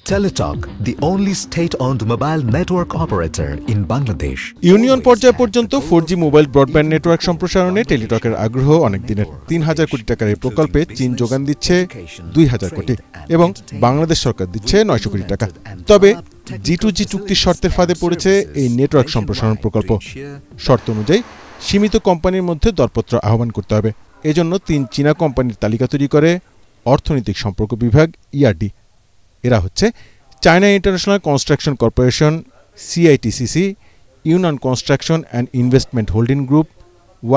Teletalk, the only state-owned mobile network operator in Bangladesh. Union পর্যায় পর্যন্ত 4G mobile broadband network সম্প্রসারণে টেলিটকের আগ্রহ অনেক দিনের। ৩,০০০ কোটি টাকার এই প্রকল্পে চীন যোগান দিচ্ছে ২,০০০ কোটি এবং বাংলাদেশ সরকার দিচ্ছে ৯০০ কোটি টাকা। তবে G2G চুক্তির শর্তের ফাঁদে পড়েছে এই নেটওয়ার্ক সম্প্রসারণ প্রকল্প। শর্ত অনুযায়ী সীমিত কোম্পানির মধ্যে দরপত্র আহ্বান করতে হবে। এজন্য ৩ চীনা কোম্পানির তালিকা তৈরি করে অর্থনৈতিক সম্পর্ক বিভাগ ERD। এরা হচ্ছে China international construction corporation CITCC, Yunnan construction and investment holding group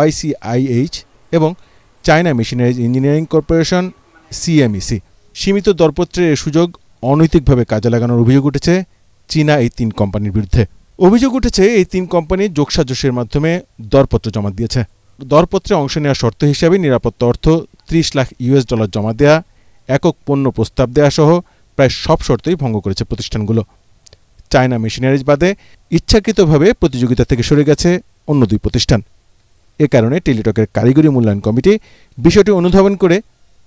YCIH এবং China machineries engineering corporation CMEC। সীমিত দরপত্রের এ সুযোগ অনৈতিকভাবে কাজে লাগানোর অভিযোগ উঠেছে চীনা এই 3 কোম্পানির বিরুদ্ধে। অভিযোগ উঠেছে এই 3 কোম্পানি যোগসাজশের মাধ্যমে দরপত্র জমা দিয়েছে। দরপত্রে অংশ নেওয়ার শর্ত হিসাবে নিরাপত্তা অর্থ $30 লাখ জমা দেয়া, একক পণ্য প্রস্তাব দেয়া সহ প্রায় সব শর্তই ভঙ্গ করেছে প্রতিষ্ঠানগুলো। চায়না মেশিনারিজ বাদে ইচ্ছাকৃতভাবে প্রতিযোগিতা থেকে সরে গেছে অন্য 2 প্রতিষ্ঠান। এ কারণে টেলিটকের কারিগরি মূল্যায়ন কমিটি বিষয়টি অনুধাবন করে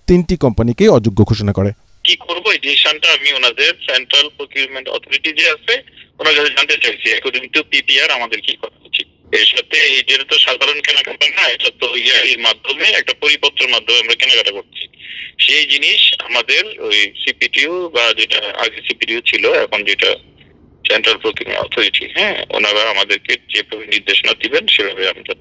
3টি কোম্পানিকে অযোগ্য ঘোষণা করে। কি করব এই ডিসিশনটা আমি ওনাদের সেন্ট্রাল প্রকিউরমেন্ট অথরিটি যে আছে ওনার কাছে জানতে চাইছি অ্যাকর্ডিং টু PPR আমাদের কি করা উচিত। এর সাথে এই যেটা তো সাধারণ কেনাকাটা না, এটা তো এর মাধ্যমে একটা পরিপত্রের মাধ্যমে আমরা কেনাকাটা করছি। সেই জিনিস আমাদের ওই CPTU বা যেটা আগে CPTU ছিল এখন যেটা সেন্ট্রাল প্রকিউরমেন্ট অথরিটি, ওনারা আমাদেরকে যেভাবে নির্দেশনা দিবেন সেভাবে আমরা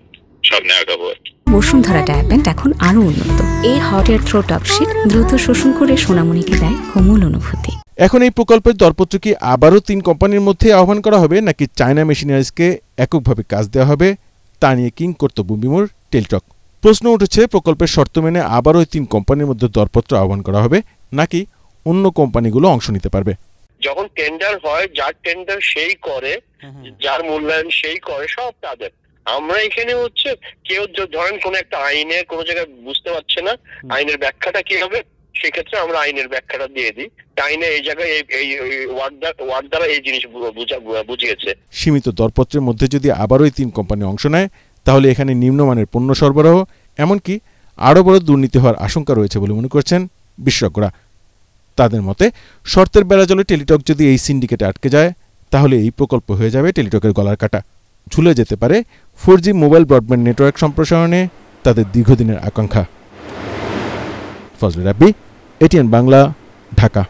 সামনে আগাবো। বসুন্ধরা ডায়াপেন্ট এখন আরো উন্নত। এই hot air through top sheet দ্রুত শোষণ করে সোনামণিকে দেয় কোমল অনুভূতি। এখন এই প্রকল্পের দরপত্র কি আবারও 3 কোম্পানির মধ্যে আহ্বান করা হবে নাকি চায়না মেশিনারিজকে এককভাবে কাজ দেওয়া হবে, তা নিয়ে কিং কর্তব্য বিমূঢ় টেলিটক। প্রশ্ন উঠেছে প্রকল্পের শর্ত মেনে আবারও 3 কোম্পানির মধ্যে দরপত্র আহ্বান করা হবে নাকি অন্য কোম্পানিগুলো অংশ নিতে পারবে। যখন টেন্ডার হয়, যার টেন্ডার সেই করে, যার মূল্যায়ন সেই করে, সব তাদের। আমরা এখানে হচ্ছে কেউ ধরেন কোন একটা আইনে কোনো জায়গায় বুঝতে পারছে না আইনের ব্যাখ্যাটা কি হবে, সেক্ষেত্রে আমরা আইনের ব্যাখ্যাটা দিয়ে দিই। আইনে এই জায়গায় এই ওয়ার্ড দ্বারা এই জিনিস বুঝিয়েছে। সীমিত দরপত্রের মধ্যে যদি আবারও 3 কোম্পানি অংশ নেয় তাহলে এখানে নিম্নমানের পণ্য সরবরাহ এমনকি আরও বড় দুর্নীতি হওয়ার আশঙ্কা রয়েছে বলে মনে করছেন বিশেষজ্ঞরা। তাদের মতে শর্তের বেড়াজলে টেলিটক যদি এই সিন্ডিকেটে আটকে যায় তাহলে এই প্রকল্প হয়ে যাবে টেলিটকের গলার কাটা। ঝুলে যেতে পারে 4G মোবাইল ব্রডব্যান্ড নেটওয়ার্ক সম্প্রসারণে তাদের দীর্ঘদিনের আকাঙ্ক্ষা। ফজলে রাব্বি, ATN বাংলা, ঢাকা।